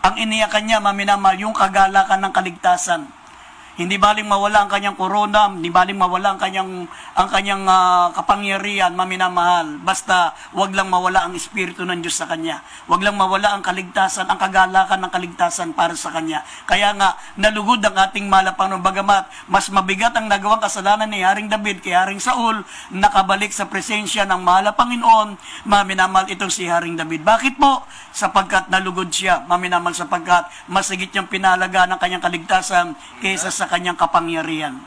Ang iniyakan niya, maminamahal, yung kagalakan ng kaligtasan. Hindi baling mawala ang kanyang korona, hindi baling mawala ang kanyang kapangyarihan, maminamahal. Basta wag lang mawala ang Espiritu ng Diyos sa kanya. Wag lang mawala ang kaligtasan, ang kagalakan ng kaligtasan para sa kanya. Kaya nga, nalugod ang ating malapang bagamat mas mabigat ang nagawang kasalanan ni Haring David kay Haring Saul, nakabalik sa presensya ng mahal na Panginoon, maminamahal itong si Haring David. Bakit po? Sapagkat nalugod siya, maminamahal, sapagkat masigit niyang pinalaga ng kanyang kaligtasan kaysa sa kanyang kapangyarihan.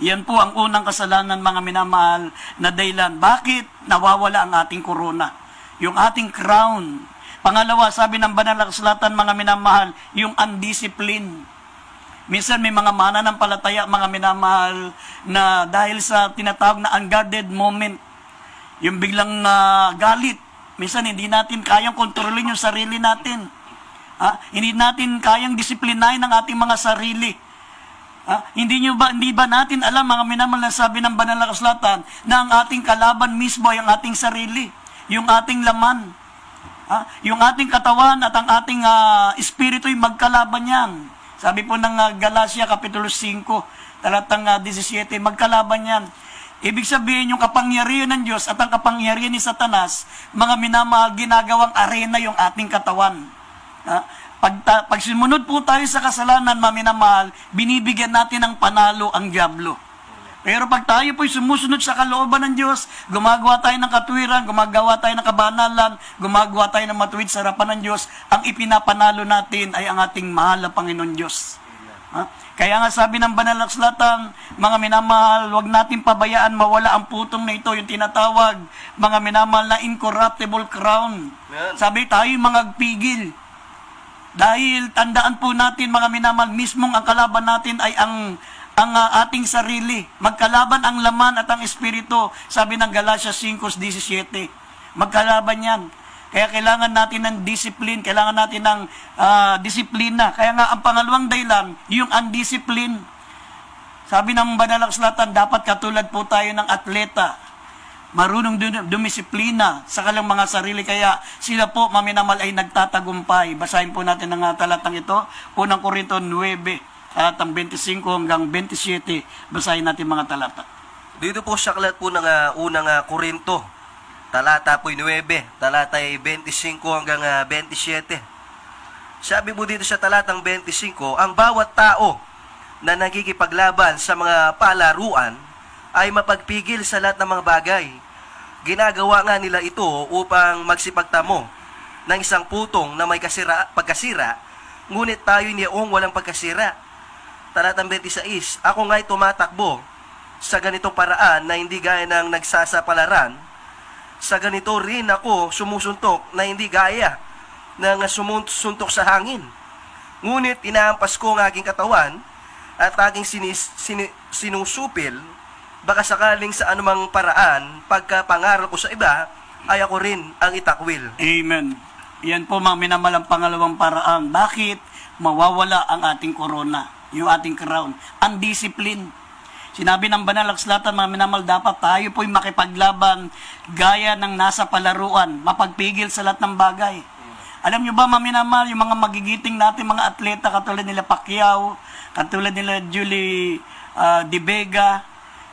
Yan po ang unang kasalanan, mga minamahal, na dahilan. Bakit nawawala ang ating korona? Yung ating crown. Pangalawa, sabi ng banal na kasulatan, mga minamahal, yung undiscipline. Minsan may mga mananampalataya, mga minamahal, na dahil sa tinatawag na unguarded moment, yung biglang galit, minsan hindi natin kayang kontrolin yung sarili natin. Hindi natin kayang disiplinahin ang ating mga sarili. Hindi ba natin alam, mga minamahal, na sabi ng banal na kasulatan, na ang ating kalaban mismo ay ang ating sarili, yung ating laman, yung ating katawan at ang ating espiritu ay magkalaban yan. Sabi po ng Galatia Kapitulo 5, talatang 17, magkalaban yan. Ibig sabihin, yung kapangyarihan ng Diyos at ang kapangyarihan ni Satanas, mga minamahal, ginagawang arena yung ating katawan. Pag sumunod po tayo sa kasalanan, maminamahal, binibigyan natin ng panalo ang dyablo. Pero pag tayo po'y sumusunod sa kalooban ng Diyos, gumagawa tayo ng katuwiran, gumagawa tayo ng kabanalan, gumagawa tayo ng matuwid sa harapan ng Diyos, ang ipinapanalo natin ay ang ating mahal na Panginoon Diyos. Kaya nga sabi ng banal na kasulatan, mga minamahal, huwag natin pabayaan mawala ang putong na ito, yung tinatawag, mga minamahal, na incorruptible crown. Sabi tayo mga pigil. Dahil tandaan po natin, mga minamahal, mismong ang kalaban natin ay ang ating sarili. Magkalaban ang laman at ang espiritu. Sabi ng Galatia 5:17. Magkalaban yan. Kaya kailangan natin ng discipline, kailangan natin ng disiplina. Kaya nga ang pangalawang dahilan, yung undiscipline. Sabi ng banal na kasulatan, dapat katulad po tayo ng atleta, marunong dumisiplina sa kanilang mga sarili, kaya sila po, maminamal, ay nagtatagumpay. Basahin po natin ang talatang ito, unang Korinto 9, talatang 25 hanggang 27. Basahin natin mga talata. Dito po sa aklat po ng unang Korinto, talata po 9, talata 25 hanggang 27. Sabi po dito sa talatang 25, ang bawat tao na nagkikipaglaban sa mga palaruan ay mapagpigil sa lahat ng mga bagay. Ginagawa nga nila ito upang magsipagtamo ng isang putong na may pagkasira, ngunit tayo niyong walang pagkasira. Talatang 26, ako nga'y tumatakbo sa ganitong paraan na hindi gaya ng nagsasapalaran. Sa ganito rin ako sumusuntok na hindi gaya ng sumusuntok sa hangin. Ngunit inaampas ko ang aking katawan at aking sinusupil, baka sakaling sa anumang paraan, pagkapangaral ko sa iba, ay ako rin ang itakwil. Amen. Yan po, mga minamahal, ang pangalawang paraan. Bakit mawawala ang ating korona, yung ating crown? Undiscipline. Sinabi ng banal na kasulatan, mga minamahal, dapat tayo po'y makipaglaban gaya ng nasa palaruan, mapagpigil sa lahat ng bagay. Alam nyo ba, mga minamahal, yung mga magigiting natin, mga atleta, katulad nila Pacquiao, katulad nila Julie De Vega,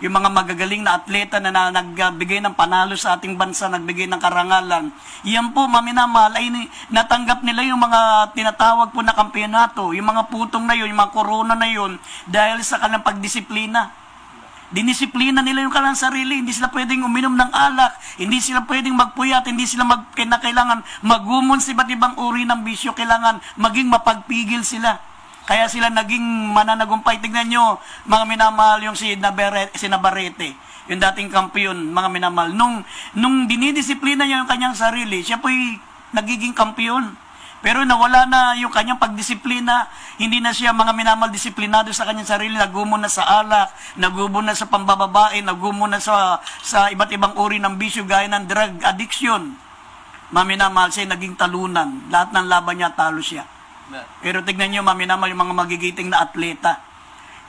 yung mga magagaling na atleta na nagbigay ng panalo sa ating bansa, nagbigay ng karangalan, yan po, maminamahal, ay natanggap nila yung mga tinatawag po na kampiyonato, yung mga putong na yun, yung mga korona na yun, dahil sa kanilang pagdisiplina. Dinisiplina nila yung kanilang sarili, hindi sila pwedeng uminom ng alak, hindi sila pwedeng magpuyat, hindi sila kailangan magumon sa iba't ibang uri ng bisyo, kailangan maging mapagpigil sila. Kaya sila naging mananagumpay. Tignan nyo, mga minamahal, yung si Navarrete, yung dating kampiyon, mga minamahal. Nung dinidisiplina niya yung kanyang sarili, siya po'y nagiging kampiyon. Pero nawala na yung kanyang pagdisiplina, hindi na siya, mga minamahal, disiplinado sa kanyang sarili, nagumon na sa alak, nagumon na sa pambababae, nagumon na sa iba't ibang uri ng bisyo, gaya ng drug addiction. Mga minamahal, siya naging talunan. Lahat ng laban niya, talo siya. Pero tignan nyo, maminamahal, yung mga magigiting na atleta.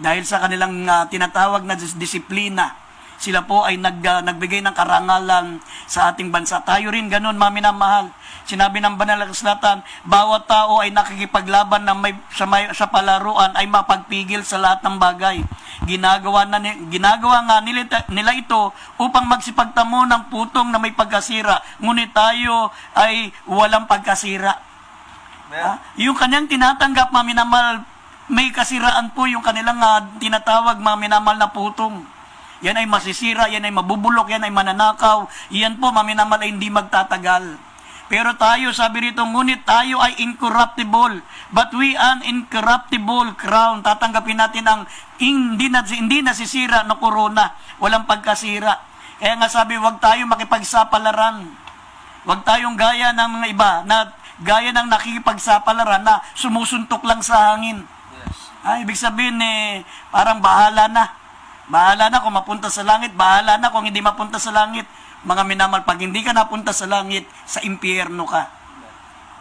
Dahil sa kanilang tinatawag na disiplina, Sila po ay nagbigay ng karangalan sa ating bansa. Tayo rin ganun, mga minamahal. Sinabi ng banal na kasulatan, bawat tao ay nakikipaglaban na sa palaruan ay mapagpigil sa lahat ng bagay. Ginagawa nga nila ito upang magsipagtamo ng putong na may pagkasira. Ngunit tayo ay walang pagkasira. Yung kanyang tinatanggap, mga minamahal, may kasiraan po yung kanilang tinatawag, mga minamahal, na putong. Yan ay masisira, yan ay mabubulok, yan ay mananakaw. Yan po, mga minamahal, ay hindi magtatagal. Pero tayo, sabi rito, ngunit tayo ay incorruptible, but we an incorruptible crown. Tatanggapin natin ang hindi nasisira na korona, walang pagkasira. Kaya nga sabi, huwag tayo makipagsapalaran. Huwag tayong gaya ng mga iba, na gaya ng nakikipagsapalaran na sumusuntok lang sa hangin. Ibig sabihin, parang bahala na. Bahala na kung mapunta sa langit, bahala na kung hindi mapunta sa langit. Mga minamahal, pag hindi ka napunta sa langit, sa impyerno ka.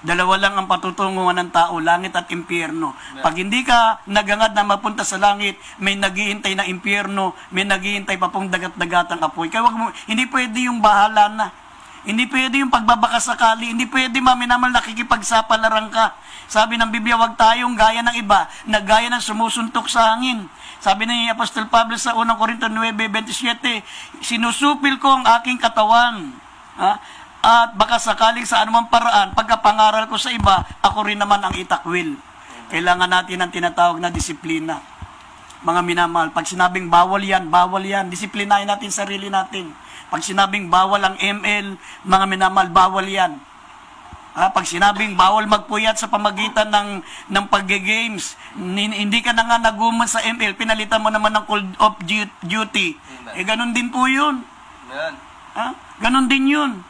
Dalawa lang ang patutunguhan ng tao, langit at impyerno. Pag hindi ka nagangad na mapunta sa langit, may naghihintay na impyerno, may naghihintay pa pong dagat-dagatang apoy. Kaya hindi pwede yung bahala na. Hindi pwede yung pagbabaka sakali. Hindi pwede, mga minamahal, nakikipagsapalaran ka. Sabi ng Biblia, wag tayong gaya ng iba, na gaya ng sumusuntok sa hangin. Sabi ni Apostol Pablo sa 1 Corinto 9:27, sinusupil ko ang aking katawan. At baka sakaling sa anumang paraan, pagkapangaral ko sa iba, ako rin naman ang itakwil. Kailangan natin ang tinatawag na disiplina. Mga minamahal, pag sinabing bawal yan, disiplinahin natin sarili natin. Pag sinabing bawal ang ML, mga minamahal, bawal yan. Pag sinabing bawal magpuyat sa pamagitan ng pag-games, hindi ka na nga naguman sa ML, pinalitan mo naman ng Call of Duty. Ganun din po yun. Ganun din yun.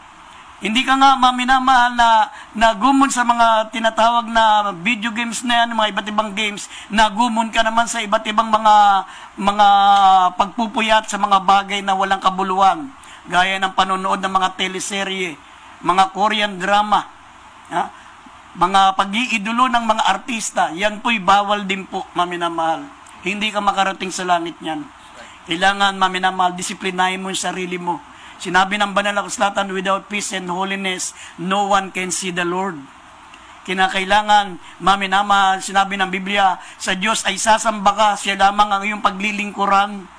Hindi ka nga, minamahal, na nagumon sa mga tinatawag na video games na yan, mga iba't ibang games, nagumon ka naman sa iba't ibang mga pagpupuyat sa mga bagay na walang kabuluhan. Gaya ng panonood ng mga teleserye, mga Korean drama, mga pag-iidolo ng mga artista, yan po'y bawal din po, maminamahal. Hindi ka makarating sa langit niyan. Kailangan, maminamahal, disiplinahin mo yung sarili mo. Sinabi ng banal na kasulatan, without peace and holiness, no one can see the Lord. Kinakailangan, maminamahal, sinabi ng Biblia, sa Diyos ay sasamba ka, siya lamang ang iyong paglilingkuran.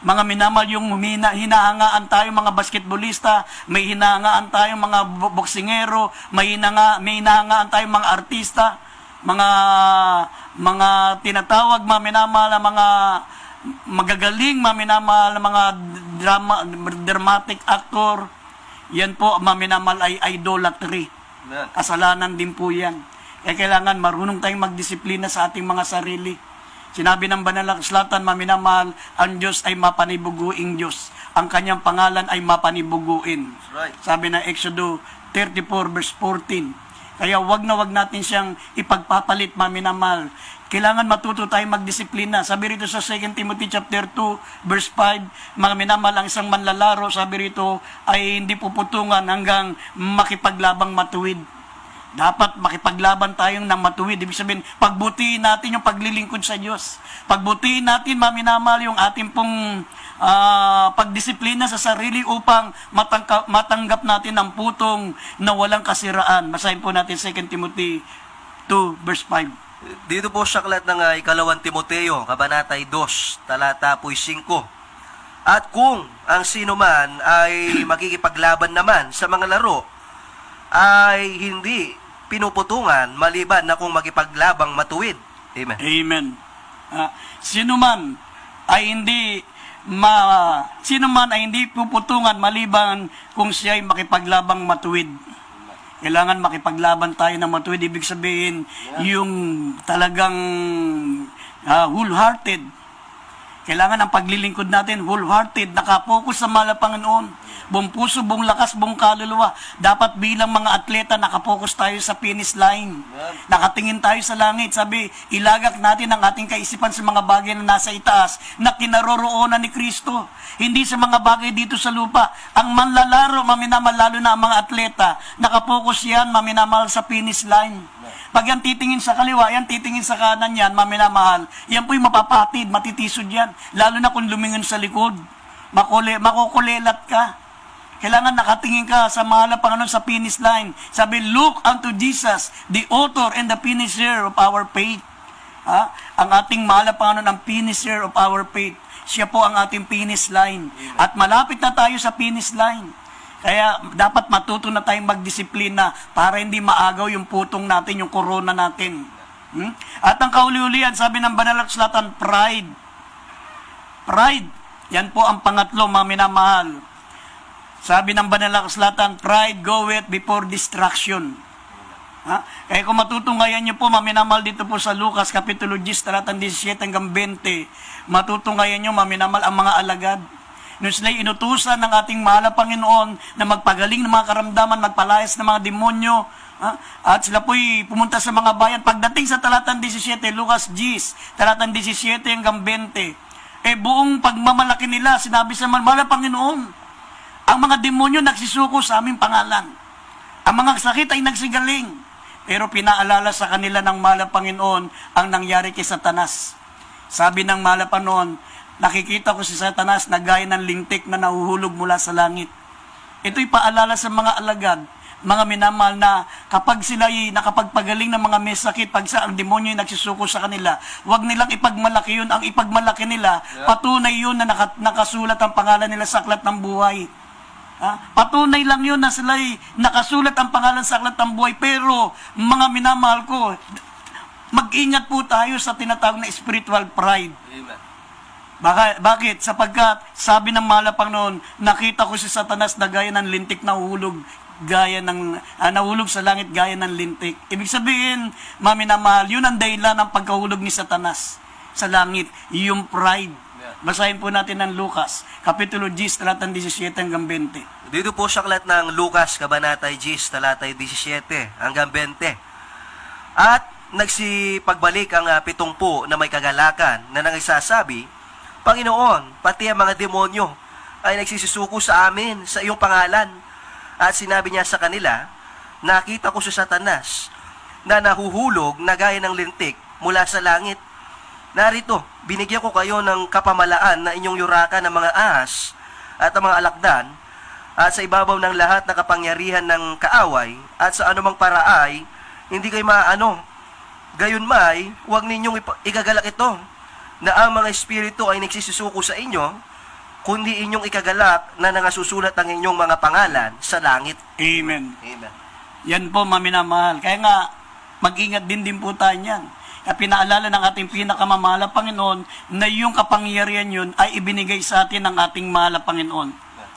Mga minamahal, yung hinahangaan tayo mga basketballista, may hinahangaan tayo mga boksingero, may hinahangaan tayo mga artista, mga tinatawag, mga minamahal, mga magagaling, mga minamahal, mga dramatic actor. Yan po, mga minamahal, ay idolatry. Kasalanan din po yan. Kaya kailangan marunong tayong magdisiplina sa ating mga sarili. Sinabi ng banal na kasulatan, maminamahal, ang Diyos ay mapanibuguing Diyos. Ang kanyang pangalan ay mapanibuguin. Right. Sabi ng Exodus 34 verse 14. Kaya wag natin siyang ipagpapalit, maminamahal. Kailangan matuto tayong magdisiplina. Sabi rito sa 2 Timothy chapter 2 verse 5, mga minamahal, ang isang manlalaro, sabi rito, ay hindi puputungan hanggang makipaglabang matuwid. Dapat makipaglaban tayong ng matuwid. Ibig sabihin, pagbutihin natin yung paglilingkod sa Diyos. Pagbutihin natin, maminamahal, yung ating pong pagdisiplina sa sarili upang matanggap natin ang putong na walang kasiraan. Basahin po natin 2 Timothy 2 verse 5. Dito po sa aklat ng ikalawang Timoteo, kabanatay 2, talata po'y 5. At kung ang sino man ay makikipaglaban naman sa mga laro, ay hindi pinuputungan maliban na kung makipaglabang matuwid. Amen. Amen. Sino man ay hindi puputungan maliban kung siya ay makipaglabang matuwid. Kailangan makipaglaban tayo ng matuwid. Ibig sabihin, yung talagang wholehearted. Kailangan ang paglilingkod natin, wholehearted, nakapokus sa mahal na Panginoon. Buong puso, buong lakas, buong kaluluwa. Dapat bilang mga atleta, nakapokus tayo sa finish line. Nakatingin tayo sa langit. Sabi, ilagak natin ang ating kaisipan sa mga bagay na nasa itaas na kinaroroonan ni Kristo. Hindi sa mga bagay dito sa lupa. Ang manlalaro, maminamahal, lalo na ang mga atleta, nakapokus yan, maminamahal, sa finish line. Pag yan titingin sa kaliwa, yan titingin sa kanan yan, maminamahal, yan po'y mapapatid, matitisod yan. Lalo na kung lumingon sa likod. makukulelat ka. Kailangan nakatingin ka sa mahal na Panginoon sa finish line. Sabi, look unto Jesus, the author and the finisher of our faith. Ang ating mahal na Panginoon, ang finisher of our faith. Siya po ang ating finish line. At malapit na tayo sa finish line. Kaya dapat matuto na tayong magdisiplina para hindi maagaw yung putong natin, yung corona natin. At ang kauli-ulian, sabi ng Banal na Kasulatan, pride. Pride. Yan po ang pangatlo, mga minamahal. Sabi ng Banal na Kasulatan, pride goeth before destruction. Kaya kung matutunghayan niyo po, maminamal dito po sa Lucas, Kapitulo 10, talatang 17 hanggang 20, matutunghayan niyo, maminamal, ang mga alagad. Nung sila'y inutusan ng ating mahal na Panginoon na magpagaling ng mga karamdaman, magpalayas ng mga demonyo, at sila po'y pumunta sa mga bayan. Pagdating sa talatang 17, Lucas 10, talatang 17 hanggang 20, buong pagmamalaki nila, sinabi sa mahal na Panginoon, ang mga demonyo nagsisuko sa aming pangalan. Ang mga sakit ay nagsigaling. Pero pinaalala sa kanila ng mahal na Panginoon ang nangyari kay Satanas. Sabi ng mahal na Panginoon, nakikita ko si Satanas na gaya ng lintik na nahuhulog mula sa langit. Ito'y paalala sa mga alagad, mga minamahal na kapag sila ay nakapagpagaling ng mga may sakit, pag ang demonyo ay nagsisuko sa kanila, huwag nilang ipagmalaki yun. Ang ipagmalaki nila, patunay yun na nakasulat ang pangalan nila sa aklat ng buhay. Patunay lang yun na sila'y nakasulat ang pangalan sa aklat ng buhay. Pero, mga minamahal ko, mag-ingat po tayo sa tinatawag na spiritual pride. Amen. Bakit? Sapagkat, sabi ng mahal na Panginoon, nakita ko si Satanas na gaya ng lintik na nahulog nahulog sa langit gaya ng lintik. Ibig sabihin, mga minamahal, yun ang dahilan ng pagkahulog ni Satanas sa langit, yung pride. Basahin po natin ng Lucas, Kapitulo 10, talatang 17 hanggang 20. Dito po sa aklat ng Lucas, Kabanatay 10, talatay 17 hanggang 20. At nagsipagbalik ang 70 na may kagalakan na nangsasabi, Panginoon, pati ang mga demonyo ay nagsisisuko sa amin sa iyong pangalan. At sinabi niya sa kanila, nakita ko si Satanas na nahuhulog na gaya ng lintik mula sa langit. Narito, binigyan ko kayo ng kapamalaan na inyong yurakan ng mga ahas at ang mga alakdan at sa ibabaw ng lahat na kapangyarihan ng kaaway at sa anumang paraay, hindi kayo maano. Gayon may, huwag ninyong igagalak ito na ang mga espiritu ay nagsisisuko sa inyo, kundi inyong ikagalak na nangasusulat ang inyong mga pangalan sa langit. Amen. Amen. Yan po, mga minamahal. Kaya nga, mag-ingat din po tayo niyan. At pinaalala ng ating pinakamamahal na Panginoon na yung kapangyarihan yun ay ibinigay sa atin ng ating mahal na Panginoon.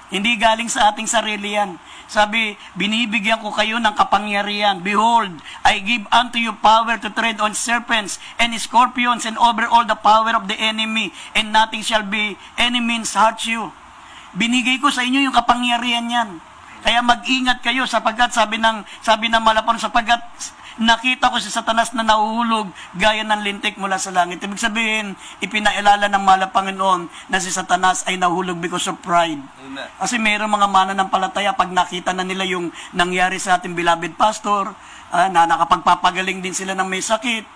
Hindi galing sa ating sarili yan. Sabi, binibigyan ko kayo ng kapangyarihan. Behold, I give unto you power to tread on serpents and scorpions and over all the power of the enemy, and nothing shall be any means hurt you. Binigay ko sa inyo yung kapangyarihan yan. Kaya mag-ingat kayo sapagkat sabi ng Malapon, sapagkat nakita ko si Satanas na nahuhulog gaya ng lintik mula sa langit. Ibig sabihin, ipinailala ng mahal na Panginoon na si Satanas ay nahuhulog because of pride. Amen. Kasi mayroong mga mananampalataya, pag nakita na nila yung nangyari sa ating beloved pastor, na nakapagpapagaling din sila ng may sakit,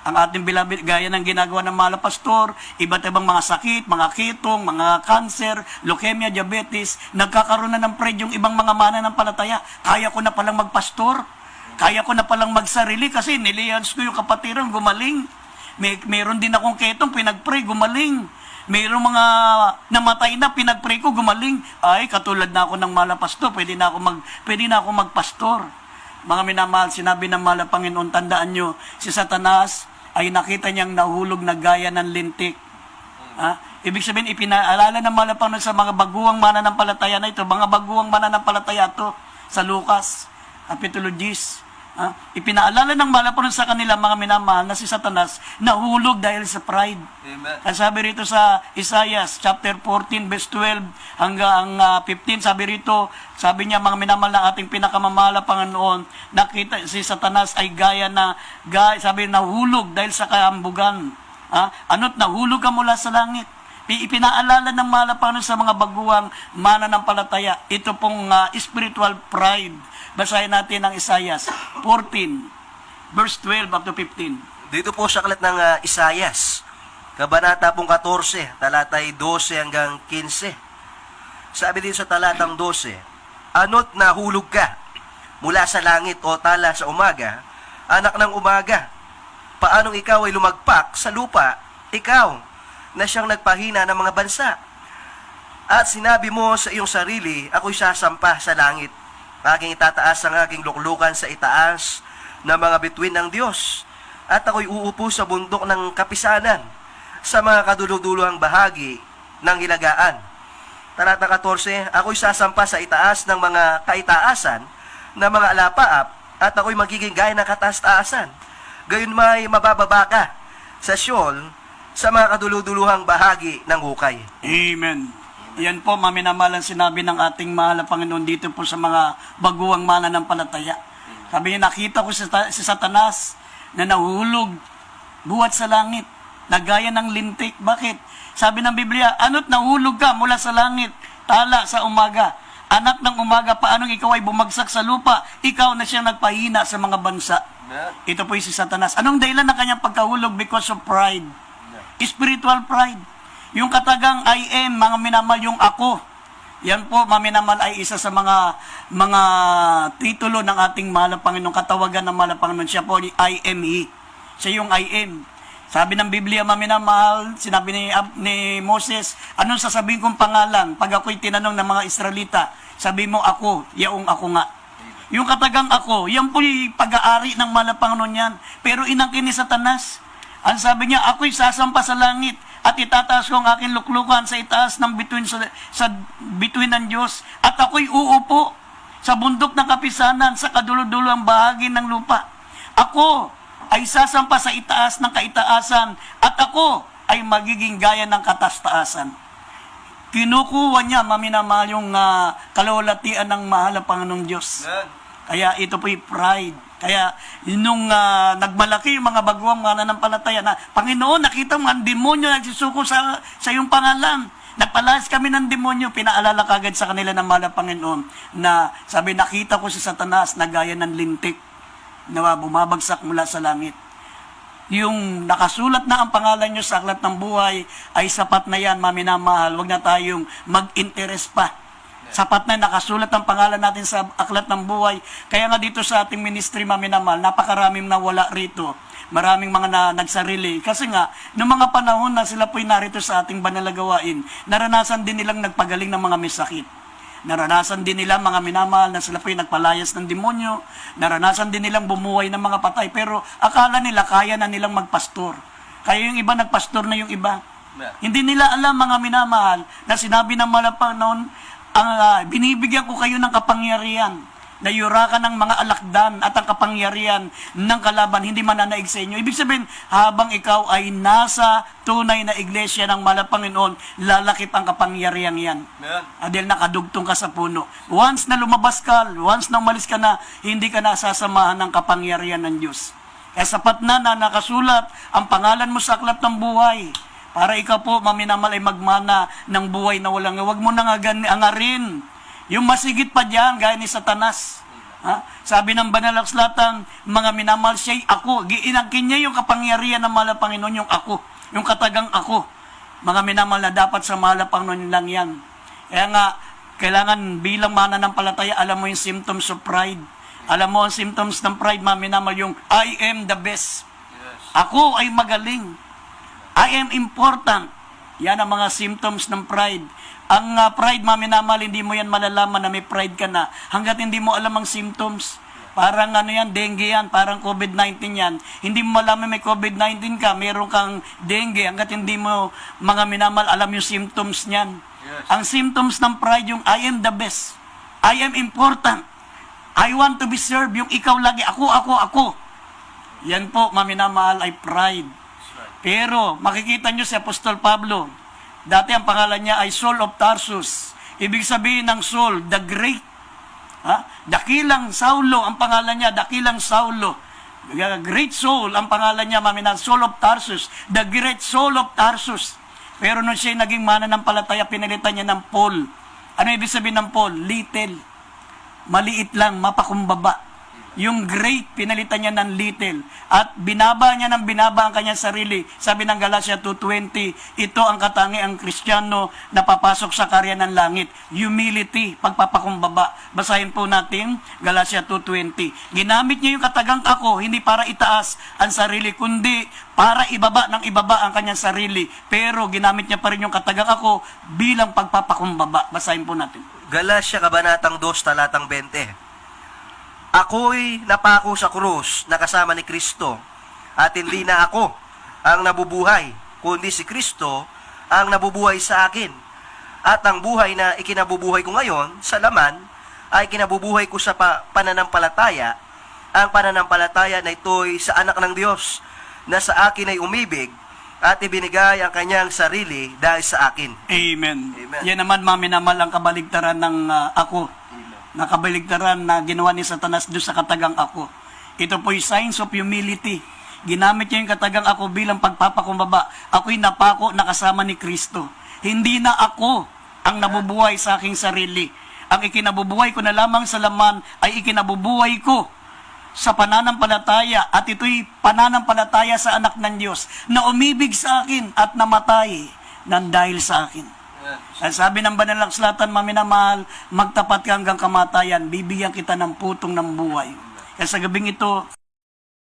ang ating beloved, gaya ng ginagawa ng mahal na pastor, iba't ibang mga sakit, mga ketong, mga cancer, leukemia, diabetes, nagkakaroon na ng pride yung ibang mga mananampalataya. Kaya ko na palang magpastor. Kaya ko na palang magsarili kasi niliyans ko yung kapatiran, gumaling. Meron din akong ketong, pinagpray, gumaling. Mayroong mga namatay na, pinagpray ko, gumaling. Ay, katulad na ako ng mahal na pastor, pwede na ako magpastor. Mga minamahal, sinabi ng mahal na Panginoon, tandaan nyo, si Satanas ay nakita niyang nahulog na gaya ng lintik. Ibig sabihin, ipinaalala ng mahal na Panginoon sa mga baguang mananampalataya na ito, mga baguang mananampalataya ito sa Lucas, Kapitulo 10. Ipinaalala ng mahal na Panginoon sa kanila, mga minamahal, na si Satanas nahulog dahil sa pride. Amen. Ang sabi rito sa Isaiah chapter 14 verse 12 hanggang 15, sabi rito, sabi niya, mga minamahal na ating pinakamamahal na Panginoon, nakita si Satanas ay sabi nahulog dahil sa kahambugan. Ano't nahulog ka mula sa langit. Ipinaalala ng mahal na Panginoon sa mga baguang mananampalataya, ito pong spiritual pride. Basahin natin ang Isaiah 14, verse 12 up to 15. Dito po sa aklat ng Isayas, Kabanata pong 14, talatay 12 hanggang 15. Sabi din sa talatang 12, ano't nahulog ka mula sa langit o tala sa umaga, anak ng umaga, paanong ikaw ay lumagpak sa lupa, ikaw na siyang nagpahina ng mga bansa. At sinabi mo sa iyong sarili, ako'y sasampa sa langit. Aking itataas ang aking luklukan sa itaas ng mga bituin ng Diyos. At ako'y uupo sa bundok ng kapisanan, sa mga kaduluduluhang bahagi ng hilagaan. Talata 14, ako'y sasampa sa itaas ng mga kaitaasan ng mga alapaap, at ako'y magiging gaya ng kataas-taasan. Gayon may mabababa ka sa Sheol, sa mga kaduluduluhang bahagi ng hukay. Amen. Yan po, maminamalang sinabi ng ating mahal na Panginoon dito po sa mga baguang mananampalataya. Sabi niya, nakita ko si Satanas na nahuhulog buhat sa langit, na gaya ng lintik. Bakit? Sabi ng Biblia, ano't nahulog ka mula sa langit, tala sa umaga. Anak ng umaga, paanong ikaw ay bumagsak sa lupa? Ikaw na siyang nagpahina sa mga bansa. Ito po si Satanas. Anong dahilan ng kanyang pagkahulog? Because of pride. Spiritual pride. Yung katagang I am, mga minamahal, yung ako. Yan po, maminamal, ay isa sa mga titulo ng ating mahal na Panginoon, katawagan ng mahal na Panginoon. Siya po, I am He. Siya yung I am. Sabi ng Biblia, maminamahal, sinabi ni Moses, anong sasabihin kong pangalan? Pag ako'y tinanong ng mga Israelita, sabi mo ako, yaong ako nga. Yung katagang ako, yan po yung pag-aari ng mahal na Panginoon yan. Pero inangkin ni Satanas. Ang sabi niya, ako'y sasampa sa langit at itataas ko ang aking luklukan sa itaas ng bituin ng Diyos. At ako'y uupo sa bundok ng kapisanan, sa kaduludulo ang bahagi ng lupa. Ako ay sasampa sa itaas ng kaitaasan, at ako ay magiging gaya ng katastaasan. Kinukuha niya, maminamahal, yung kalawalatian ng mahal na Panginoong Diyos. Kaya ito po yung pride. Kaya nung nagmalaki yung mga baguang mananampalataya na, Panginoon, nakita mo ang demonyo nagsisuko sa iyong pangalan. Napalas kami ng demonyo. Pinaalala kagad sa kanila ng mahal na Panginoon na sabi, nakita ko si Satanas na gaya ng lintik na bumabagsak mula sa langit. Yung nakasulat na ang pangalan nyo sa aklat ng buhay ay sapat na yan, maminamahal. Huwag na tayong mag-interest pa. Sapat na nakasulat ang pangalan natin sa aklat ng buhay. Kaya nga dito sa ating ministry, maminamahal, napakaraming nawala rito. Maraming mga nagsarili. Kasi nga, noong mga panahon na sila po'y narito sa ating banal na gawain, naranasan din nilang nagpagaling ng mga may sakit. Naranasan din nila, mga minamahal, na sila po'y nagpalayas ng demonyo. Naranasan din nilang bumuhay ng mga patay. Pero akala nila, kaya na nilang magpastor. Kaya yung iba, nagpastor na yung iba. Hindi nila alam, mga minamahal, na sinabi ng malapang noon, binibigyan ko kayo ng kapangyarihan na yurakan ng mga alakdan at ang kapangyarihan ng kalaban, hindi mananaig sa inyo. Ibig sabihin, habang ikaw ay nasa tunay na iglesia ng mahal na Panginoon, lalakip ang kapangyarihan yan. Dahil nakadugtong ka sa puno. Once na lumabas ka, once na umalis ka na, hindi ka nasasamahan ng kapangyarihan ng Diyos. Kaya sapat na nakasulat ang pangalan mo sa aklat ng buhay, para ikaw po, maminamal, ay magmana ng buhay na walang. Huwag mo nang angarin yung masigit pa diyan, gaya ni Satanas. Sabi ng banal na akslatan, mga minamal, siya'y ako. Giinangkin niya yung kapangyarihan ng mahal na Panginoon, yung ako. Yung katagang ako. Mga minamal na dapat sa mahal na Panginoon lang yan. Kaya nga, kailangan bilang mananampalataya, alam mo yung symptoms of pride. Alam mo ang symptoms ng pride, mga minamal, yung I am the best. Ako ay magaling. I am important. Yan ang mga symptoms ng pride. Ang pride, maminamal, hindi mo yan malalaman na may pride ka na hanggat hindi mo alam ang symptoms. Parang yan, dengue yan, parang COVID-19 yan. Hindi mo malaman may COVID-19 ka, meron kang dengue hanggat hindi mo, mga minamal, alam yung symptoms niyan. Yes. Ang symptoms ng pride, yung I am the best. I am important. I want to be served. Yung ikaw lagi, ako. Yan po, maminamahal, ay pride. Pero makikita nyo si Apostol Pablo, dati ang pangalan niya ay Saul of Tarsus. Ibig sabihin ng Saul, the great. Dakilang Saulo ang pangalan niya, dakilang Saulo. Great Saul ang pangalan niya, Saul of Tarsus, the great Saul of Tarsus. Pero nung siya naging mananampalataya, pinalitan niya ng Paul. Ano ibig sabihin ng Paul? Little. Maliit lang, mapakumbaba. Yung great, pinalitan niya ng little. At binaba niya ng binaba ang kanyang sarili. Sabi ng Galatia 2:20, ito ang katangiang Kristiyano na papasok sa karya ng langit. Humility, pagpapakumbaba. Basahin po natin Galatia 2:20. Ginamit niya yung katagang ako, hindi para itaas ang sarili, kundi para ibaba ng ibaba ang kanyang sarili. Pero ginamit niya pa rin yung katagang ako bilang pagpapakumbaba. Basahin po natin. Galatia Kabanatang 2, talatang 20. Ako'y napako sa krus na kasama ni Kristo, at hindi na ako ang nabubuhay, kundi si Kristo ang nabubuhay sa akin. At ang buhay na ikinabubuhay ko ngayon sa laman ay kinabubuhay ko sa pananampalataya. Ang pananampalataya na ito'y sa anak ng Diyos na sa akin ay umibig at ibinigay ang kanyang sarili dahil sa akin. Amen. Amen. Yan naman, maminamal ang kabaligtaran ng ako. Nakabaligtaran na ginawa ni Satanas doon sa katagang ako. Ito po'y signs of humility. Ginamit niya yung katagang ako bilang pagpapakumbaba. Ako'y napako na kasama ni Kristo. Hindi na ako ang nabubuhay sa aking sarili. Ang ikinabubuhay ko na lamang sa laman ay ikinabubuhay ko sa pananampalataya, at ito'y pananampalataya sa anak ng Diyos na umibig sa akin at namatay nang dahil sa akin. At sabi ng banal na akslatan, maminamahal, magtapat ka hanggang kamatayan, bibigyan kita ng putong ng buhay. Kaya sa gabing ito,